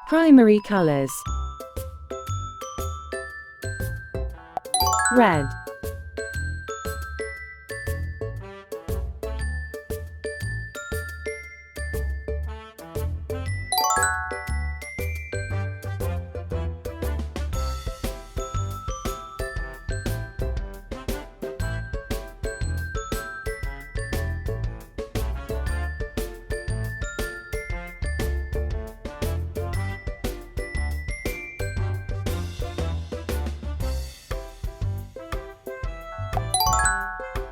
Primary colors: red,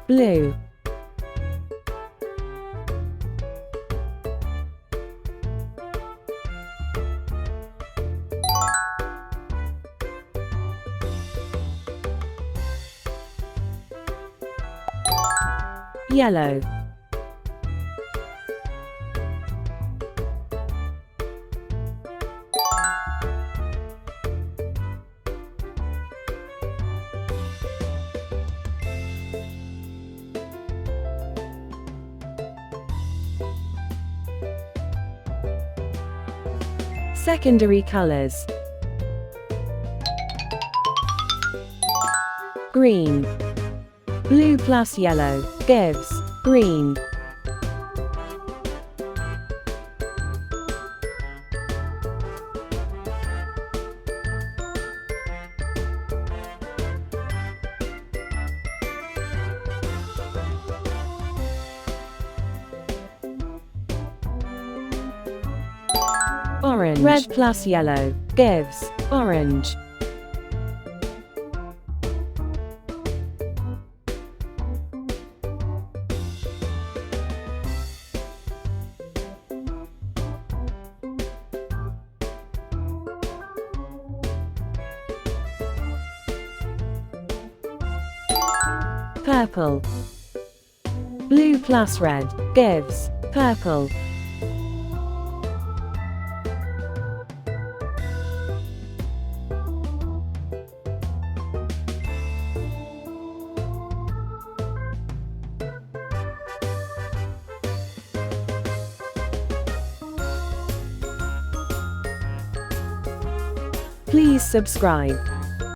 blue, yellow, secondary colors: green. Blue plus yellow gives green. Orange. Red plus yellow gives orange. Purple. Blue plus red gives purple. Please subscribe.